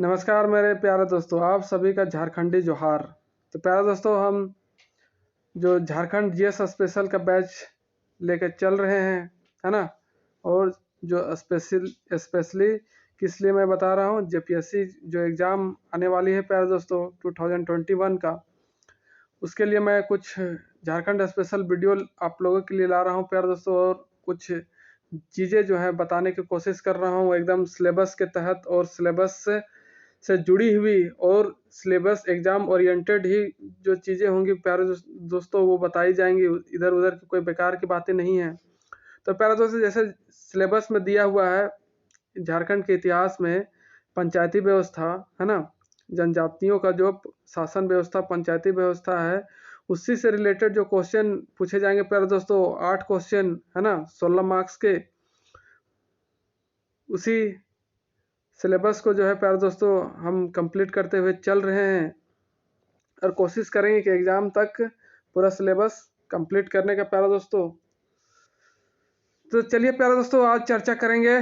नमस्कार मेरे प्यारे दोस्तों, आप सभी का झारखंडी जोहार। तो प्यारे दोस्तों, हम जो झारखंड जीएस स्पेशल का बैच लेकर चल रहे हैं, है ना। और जो स्पेशली किस लिए मैं बता रहा हूँ, जेपीएससी जो एग्ज़ाम आने वाली है प्यारे दोस्तों 2021 का, उसके लिए मैं कुछ झारखंड स्पेशल वीडियो आप लोगों के लिए ला रहा हूँ प्यारे दोस्तों। और कुछ चीज़ें जो है बताने की कोशिश कर रहा हूँ एकदम सिलेबस के तहत, और सिलेबस से जुड़ी हुई और सिलेबस एग्जाम ओरिएंटेड ही जो चीज़ें होंगी प्यारे दोस्तों वो बताई जाएंगी। इधर उधर की कोई बेकार की बातें नहीं हैं। तो प्यारे दोस्तों, जैसे सिलेबस में दिया हुआ है, झारखंड के इतिहास में पंचायती व्यवस्था, है ना, जनजातियों का जो शासन व्यवस्था पंचायती व्यवस्था है, उसी से रिलेटेड जो क्वेश्चन पूछे जाएंगे प्यारे दोस्तों, 8 क्वेश्चन, है ना, 16 मार्क्स के, उसी सिलेबस को जो है प्यारे दोस्तों हम कंप्लीट करते हुए चल रहे हैं और कोशिश करेंगे कि एग्ज़ाम तक पूरा सिलेबस कंप्लीट करने का प्यारे दोस्तों। तो चलिए प्यारे दोस्तों, आज चर्चा करेंगे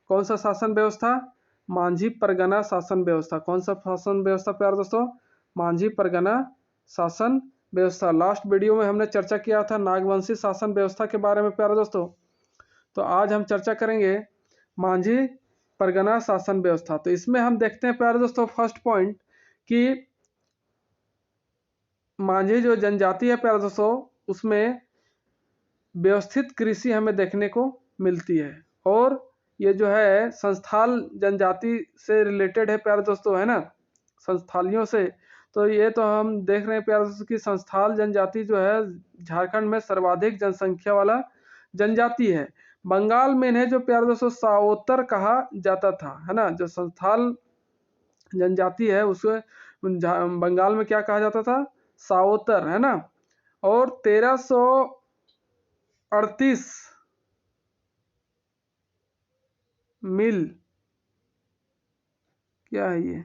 कौन सा शासन व्यवस्था, मांझी परगना शासन व्यवस्था। कौन सा शासन व्यवस्था प्यारे दोस्तों? मांझी परगना शासन व्यवस्था। लास्ट वीडियो में हमने चर्चा किया था नागवंशी शासन व्यवस्था के बारे में प्यारे दोस्तों। तो आज हम चर्चा करेंगे मांझी परगना शासन व्यवस्था। तो इसमें हम देखते हैं प्यारे दोस्तों, फर्स्ट पॉइंट कि मांझी जो जनजाति है प्यारे दोस्तों, उसमें व्यवस्थित कृषि हमें देखने को मिलती है। और ये जो है संस्थाल जनजाति से रिलेटेड है प्यारे दोस्तों, है ना, संस्थालियों से। तो ये तो हम देख रहे हैं प्यारे दोस्तों कि संस्थाल जनजाति जो है झारखंड में सर्वाधिक जनसंख्या वाला जनजाति है। बंगाल में इन्हें जो प्यारे दोस्तों साओतर कहा जाता था, है ना। जो संस्थाल जनजाति है उसे बंगाल में क्या कहा जाता था? साओतर, है ना। और 1338 मील, क्या है ये?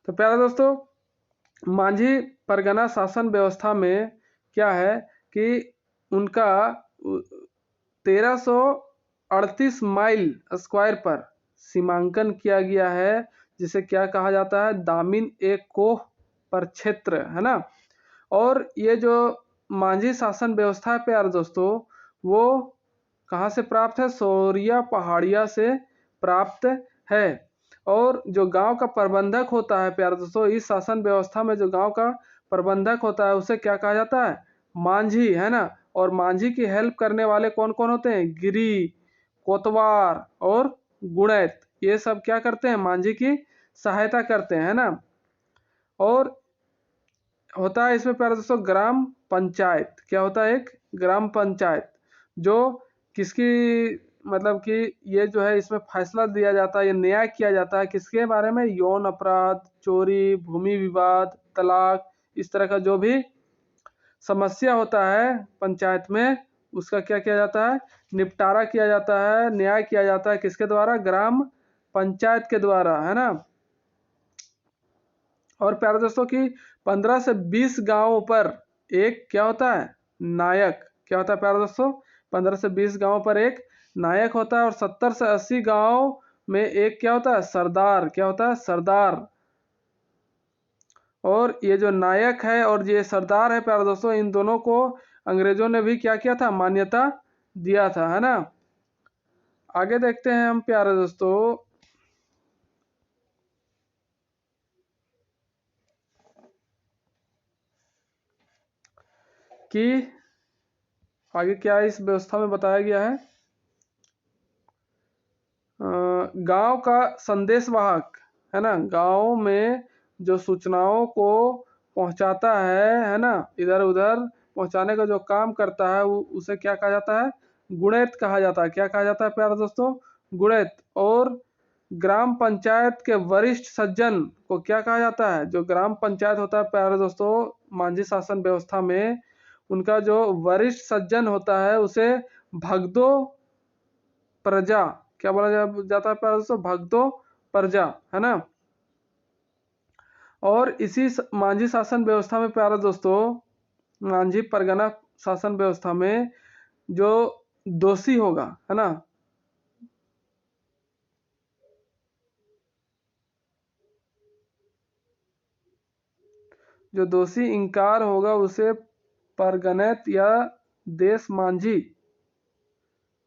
तो प्यारे दोस्तों, मांझी परगना शासन व्यवस्था में क्या है कि उनका 1338 माइल स्क्वायर पर सीमांकन किया गया है, जिसे क्या कहा जाता है? दामिन एक कोह पर क्षेत्र, है ना। और ये जो मांझी शासन व्यवस्था है प्यारे दोस्तों, वो कहाँ से प्राप्त है? सोरिया पहाड़िया से प्राप्त है। और जो गांव का प्रबंधक होता है प्यारे दोस्तों, इस शासन व्यवस्था में जो गांव का प्रबंधक होता है उसे क्या कहा जाता है? मांझी, है ना। और मांझी की हेल्प करने वाले कौन कौन होते हैं? गिरी, कोतवार और गुणैत। ये सब क्या करते हैं? मांझी की सहायता करते हैं, है ना। और होता है इसमें प्यारे दोस्तों ग्राम पंचायत। क्या होता है? एक ग्राम पंचायत, जो किसकी मतलब कि ये जो है इसमें फैसला दिया जाता है, ये न्याय किया जाता है किसके बारे में? यौन अपराध, चोरी, भूमि विवाद, तलाक, इस तरह का जो भी समस्या होता है पंचायत में, उसका क्या किया जाता है? निपटारा किया जाता है, न्याय किया जाता है किसके द्वारा? ग्राम पंचायत के द्वारा, है ना। और प्यारे दोस्तों की 15 से 20 गांवों पर एक क्या होता है? नायक। क्या होता है प्यारे दोस्तों? 15 से 20 गांवों पर एक नायक होता है। और 70 से 80 गांव में एक क्या होता है? सरदार। क्या होता है? सरदार। और ये जो नायक है और ये सरदार है प्यारे दोस्तों, इन दोनों को अंग्रेजों ने भी क्या किया था? मान्यता दिया था, है ना। आगे देखते हैं हम प्यारे दोस्तों कि आगे क्या इस व्यवस्था में बताया गया है। गांव का संदेशवाहक, है ना, गांव में जो सूचनाओं को पहुंचाता है ना, इधर उधर पहुंचाने का जो काम करता है उसे क्या कहा जाता है? गुणैत कहा जाता है। क्या कहा जाता है प्यारे दोस्तों? गुणैत। और ग्राम पंचायत के वरिष्ठ सज्जन को क्या कहा जाता है? जो ग्राम पंचायत होता है प्यारे दोस्तों मांझी शासन व्यवस्था में, उनका जो वरिष्ठ सज्जन होता है उसे भगदो प्रजा, क्या बोला जाता है प्यारे दोस्तों? भगदो प्रजा, है ना। और इसी मांझी शासन व्यवस्था में प्यारे दोस्तों, मांझी परगना शासन व्यवस्था में जो दोषी होगा, है ना, जो दोषी इंकार होगा उसे परगनैत या देश मांझी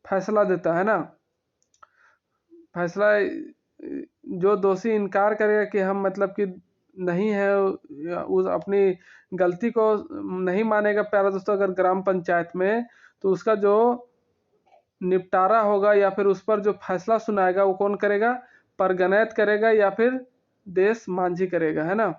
फैसला देता है ना। फैसला जो दोषी इनकार करेगा कि हम मतलब कि नहीं है, उस अपनी गलती को नहीं मानेगा प्यारे दोस्तों अगर ग्राम पंचायत में, तो उसका जो निपटारा होगा या फिर उस पर जो फैसला सुनाएगा वो कौन करेगा? परगनैत करेगा या फिर देश मांझी करेगा, है ना।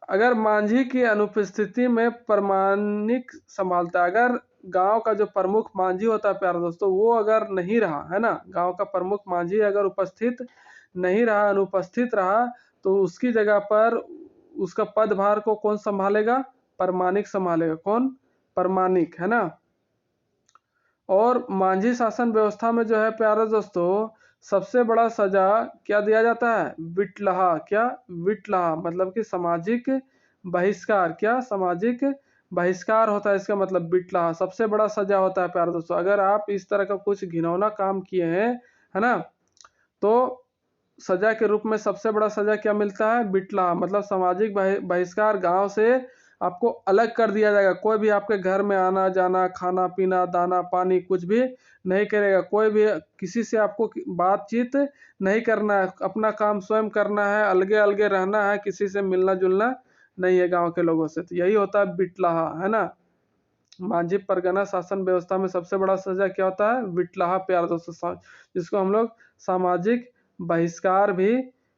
अगर मांझी की अनुपस्थिति में प्रमाणिक संभालता, अगर गांव का जो प्रमुख मांझी होता है प्यारे दोस्तों वो अगर नहीं रहा, है ना, गांव का प्रमुख मांझी अगर उपस्थित नहीं रहा, अनुपस्थित रहा, तो उसकी जगह पर उसका पदभार को कौन संभालेगा? प्रमाणिक संभालेगा। कौन? प्रमाणिक, है ना। और मांझी शासन व्यवस्था में जो है प्यारे दोस्तों सबसे बड़ा सजा क्या दिया जाता है? बिटलाहा। क्या? बिटलाहा मतलब कि सामाजिक बहिष्कार। क्या? सामाजिक बहिष्कार होता है इसका मतलब बिटलाहा, सबसे बड़ा सजा होता है प्यारे दोस्तों। अगर आप इस तरह का कुछ घिनौना काम किए हैं, है ना, तो सजा के रूप में सबसे बड़ा सजा क्या मिलता है? बिटलाहा मतलब सामाजिक बहिष्कार, गांव से आपको अलग कर दिया जाएगा। कोई भी आपके घर में आना जाना, खाना पीना, दाना पानी कुछ भी नहीं करेगा। कोई भी किसी से आपको बातचीत नहीं करना है, अपना काम स्वयं करना है, अलगे अलगे रहना है, किसी से मिलना जुलना नहीं है गांव के लोगों से। तो यही होता है बिटलाहा, है ना। मांझी परगना शासन व्यवस्था में सबसे बड़ा सजा क्या होता है? बिटलाहा प्यारे दोस्तों, जिसको हम लोग सामाजिक बहिष्कार भी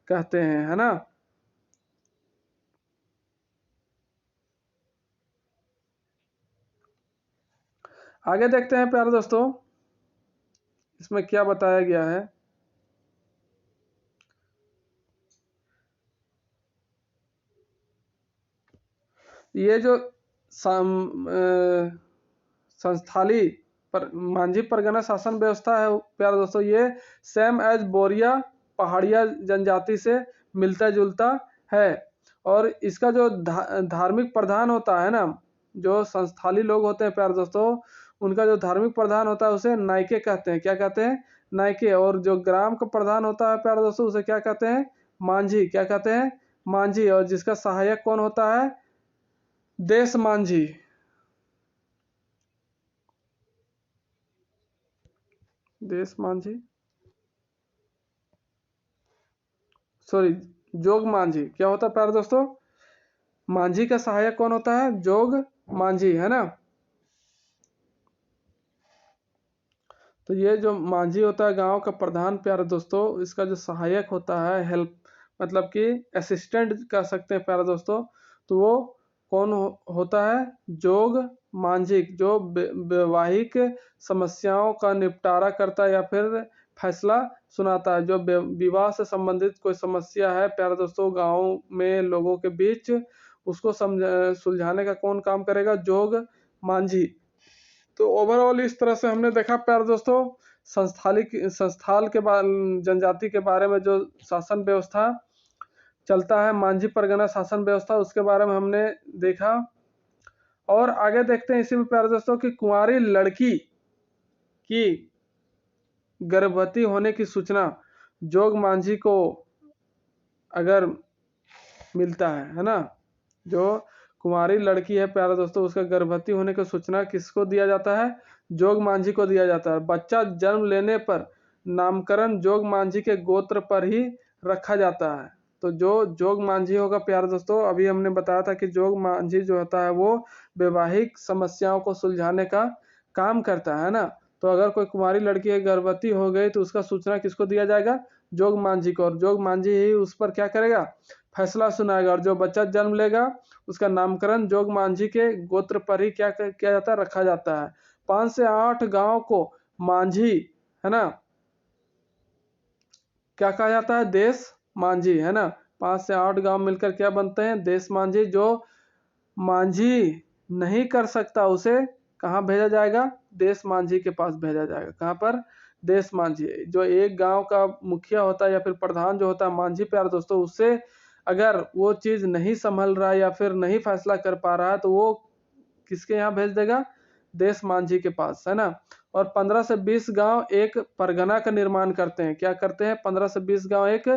कहते हैं, है ना। आगे देखते हैं प्यारे दोस्तों इसमें क्या बताया गया है। ये जो संस्थाली पर मांझी परगना शासन व्यवस्था है प्यारे दोस्तों, ये सेम एज बोरिया पहाड़िया जनजाति से मिलता जुलता है। और इसका जो धार्मिक प्रधान होता है ना, जो संस्थाली लोग होते हैं प्यारे दोस्तों, उनका जो धार्मिक प्रधान होता है उसे नायके कहते हैं। क्या कहते हैं? नायके। और जो ग्राम का प्रधान होता है प्यारे दोस्तों उसे क्या कहते हैं? मांझी। क्या कहते हैं? मांझी। और जिसका सहायक कौन होता है? देश मांझी। देश मांझी, सॉरी, जोग मांझी। क्या होता है प्यारे दोस्तों? मांझी का सहायक कौन होता है? जोग मांझी, है ना। तो ये जो मांझी होता है गांव का प्रधान प्यारे दोस्तों, इसका जो सहायक होता है, हेल्प मतलब कि असिस्टेंट कह सकते हैं प्यारे दोस्तों, तो वो कौन होता है? जोग मांझी, जो वैवाहिक समस्याओं का निपटारा करता है या फिर फैसला सुनाता है। जो विवाह से संबंधित कोई समस्या है प्यारे दोस्तों गांव में लोगों के बीच, उसको सुलझाने का कौन काम करेगा? जोग मांझी। तो ओवरऑल इस तरह से हमने देखा प्यारे दोस्तों संस्थाल के जनजाति के बारे में जो शासन व्यवस्था चलता है, मांझी परगना शासन व्यवस्था, उसके बारे में हमने देखा। और आगे देखते हैं इसी में प्यारे दोस्तों कि कुंवारी लड़की की गर्भवती होने की सूचना जोग मांझी को अगर मिलता है ना, जो कुंवारी लड़की है प्यारे दोस्तों उसका गर्भवती होने की सूचना किसको दिया जाता है? जोग मांझी को दिया जाता है। बच्चा जन्म लेने पर नामकरण जोग मांझी के गोत्र पर ही रखा जाता है। तो जो जोग मांझी होगा प्यारे दोस्तों, अभी हमने बताया था कि जोग मांझी जो होता है वो वैवाहिक समस्याओं को सुलझाने का काम करता है ना। तो अगर कोई कुंवारी लड़की गर्भवती हो गई तो उसका सूचना किसको दिया जाएगा? जोग मांझी को। और जोग मांझी ही उस पर क्या करेगा? फैसला सुनाएगा। और जो बच्चा जन्म लेगा उसका नामकरण जोग मांझी के गोत्र पर ही क्या किया जाता है? रखा जाता है। 5 से 8 गांव को मांझी, है ना, क्या कहा जाता है? देश मांझी, है ना। 5 से 8 गांव मिलकर क्या बनते हैं? देश मांझी। जो मांझी नहीं कर सकता उसे कहाँ भेजा जाएगा? देश मांझी के पास भेजा जाएगा। कहाँ पर? देश मांझी। जो एक गांव का मुखिया होता है या फिर प्रधान जो होता है मांझी प्यारे दोस्तों, उससे अगर वो चीज नहीं संभल रहा है या फिर नहीं फैसला कर पा रहा है तो वो किसके यहाँ भेज देगा? देश मांझी के पास, है ना। और 15 से 20 गांव एक परगना का निर्माण करते हैं। क्या करते हैं? 15 से 20 गांव एक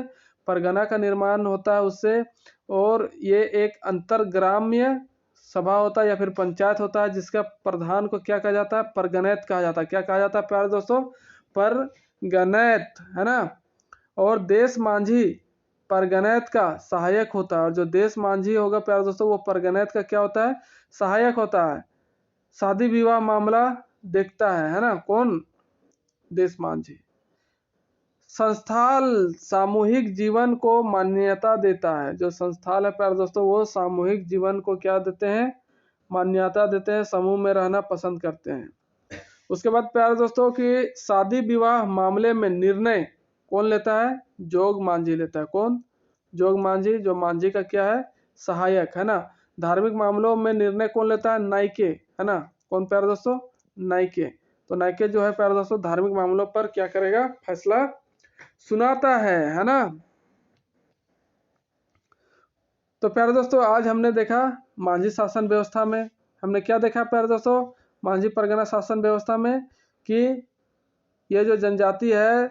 परगना का निर्माण होता है उससे। और ये एक अंतरग्राम्य सभा होता है या फिर पंचायत होता है, जिसका प्रधान को क्या कहा जाता है, परगनैत कहा जाता है। क्या कहा जाता है प्यारे दोस्तों, परगनैत, है ना। और देश मांझी परगनैत का सहायक होता है, और जो देश मांझी होगा प्यारे दोस्तों वो परगनैत का क्या होता है, सहायक होता है। शादी विवाह मामला देखता है ना, कौन, देश मांझी। संस्थाल सामूहिक जीवन को मान्यता देता है, जो संस्थाल है प्यारे दोस्तों वो सामूहिक जीवन को क्या देते हैं, मान्यता देते हैं, समूह में रहना पसंद करते हैं। उसके बाद प्यारे दोस्तों कि शादी विवाह मामले में निर्णय कौन लेता है, जोग मांझी लेता है। कौन, जोग मांझी, जो मांझी का क्या है, सहायक, है ना। धार्मिक मामलों में निर्णय कौन लेता है, नाइके, है ना। कौन प्यारे दोस्तों, नाइके। तो नाइके जो है प्यारे दोस्तों धार्मिक मामलों पर क्या करेगा, फैसला सुनाता है ना। तो प्यारे दोस्तों आज हमने देखा मांझी शासन व्यवस्था में, हमने क्या देखा प्यारे दोस्तों, मांझी परगना शासन व्यवस्था में कि ये जो जनजाति है,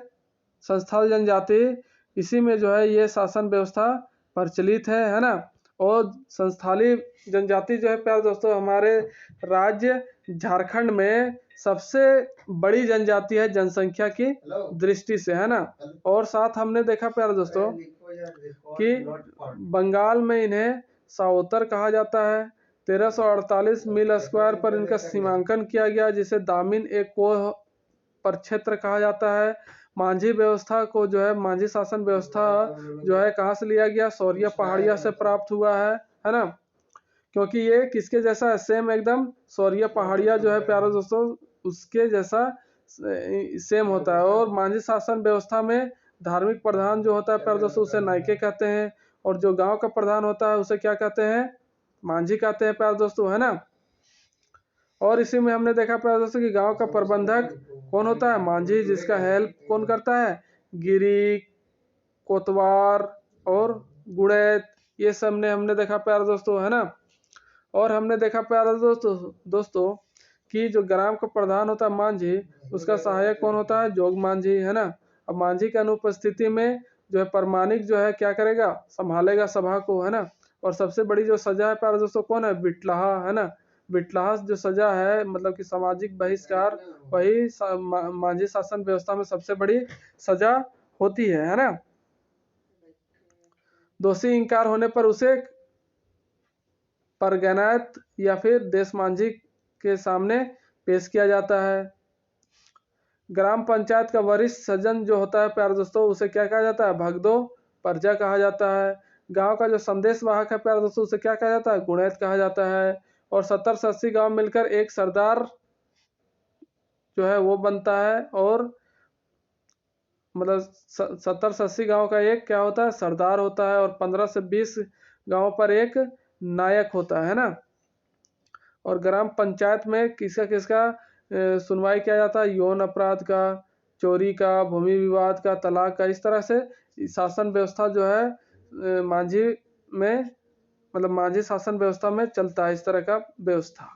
संस्थाल जनजाति, इसी में जो है ये शासन व्यवस्था प्रचलित है ना। और संस्थाली जनजाति जो है प्यारे दोस्तों हमारे राज्य झारखंड में सबसे बड़ी जनजाति है जनसंख्या की दृष्टि से, है ना। और साथ हमने देखा प्यारे दोस्तों कि बंगाल में इन्हें साओतर कहा जाता है। 1348 मील स्क्वायर पर इनका सीमांकन किया गया, जिसे दामिन एक कोह प्रक्षेत्र कहा जाता है। मांझी व्यवस्था को जो है, मांझी शासन व्यवस्था जो है कहाँ से लिया गया, सौरिया पहाड़िया से प्राप्त हुआ है ना। क्योंकि ये किसके जैसा है, सेम एकदम सौरिया पहाड़िया जो है प्यारे दोस्तों उसके जैसा सेम होता है। और मांझी शासन व्यवस्था में धार्मिक प्रधान जो होता है प्यारे दोस्तों उसे नायके कहते हैं, और जो गांव का प्रधान होता है उसे क्या कहते हैं, मांझी कहते हैं प्यारे दोस्तों, है ना। और इसी में हमने देखा प्यारे दोस्तों कि गांव का प्रबंधक कौन होता है, मांझी, जिसका हेल्प कौन करता है, गिरी, कोतवार और गुड़ैत, ये सब ने हमने देखा प्यारे दोस्तों, है ना। और हमने देखा प्यारे दोस्तों कि जो ग्राम का प्रधान होता है मांझी, उसका सहायक कौन होता है, जोग मांझी, है ना। अब मांझी की अनुपस्थिति में जो है प्रमाणिक जो है क्या करेगा, संभालेगा सभा को, है ना। और सबसे बड़ी जो सजा है प्यारे दोस्तों कौन है, बिटलाहा, है ना। बिटलाहा जो सजा है मतलब कि सामाजिक बहिष्कार, वही मांझी शासन व्यवस्था में सबसे बड़ी सजा होती है ना। दोषी इंकार होने पर उसे परगनैत या फिर देश मांझी के सामने पेश किया जाता है। ग्राम पंचायत का वरिष्ठ सज्जन जो होता है प्यारे दोस्तों उसे क्या कहा जाता है, भगदो प्रजा कहा जाता है। गांव का जो संदेश वाहक है प्यारे दोस्तों उसे क्या कहा जाता है, गुणैत कहा जाता है। और 70 से 80 गांव मिलकर एक सरदार जो है वो बनता है, और मतलब 70 से 80 गांव का एक क्या होता है, सरदार होता है। और 15 से 20 गांव पर एक नायक होता है ना। और ग्राम पंचायत में किसका किसका सुनवाई किया जाता है, यौन अपराध का, चोरी का, भूमि विवाद का, तलाक का। इस तरह से शासन व्यवस्था जो है मांझी में मतलब मांझी शासन व्यवस्था में चलता है, इस तरह का व्यवस्था।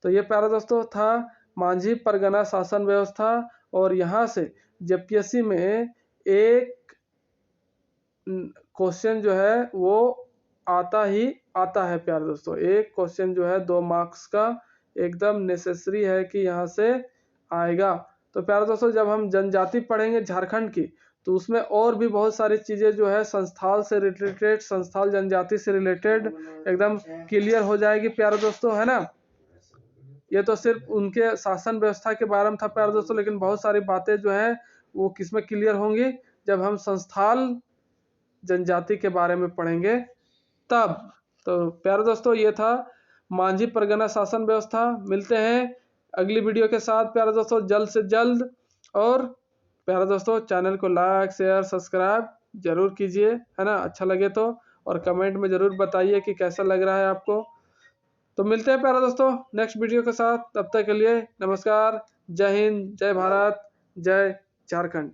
तो ये प्यारा दोस्तों था मांझी परगना शासन व्यवस्था। और यहाँ से जेपीएससी में एक क्वेश्चन जो है वो आता ही आता है प्यारे दोस्तों। एक क्वेश्चन जो है 2 मार्क्स का एकदम नेसेसरी है कि यहाँ से आएगा। तो प्यारे दोस्तों जब हम जनजाति पढ़ेंगे झारखंड की, तो उसमें और भी बहुत सारी चीजें जो है संस्थाल से रिलेटेड, संस्थाल जनजाति से रिलेटेड एकदम क्लियर हो जाएगी प्यारे दोस्तों, है ना। ये तो सिर्फ उनके शासन व्यवस्था के बारे में था प्यारे दोस्तों, लेकिन बहुत सारी बातें जो है वो किसमें क्लियर होंगी, जब हम संस्थाल जनजाति के बारे में पढ़ेंगे तब। तो प्यारे दोस्तों ये था मांझी परगना शासन व्यवस्था। मिलते हैं अगली वीडियो के साथ प्यारे दोस्तों जल्द से जल्द। और प्यारे दोस्तों चैनल को लाइक शेयर सब्सक्राइब जरूर कीजिए, है ना, अच्छा लगे तो। और कमेंट में जरूर बताइए कि कैसा लग रहा है आपको। तो मिलते हैं प्यारे दोस्तों नेक्स्ट वीडियो के साथ, तब तक के लिए नमस्कार, जय हिंद, जय भारत, जय झारखंड।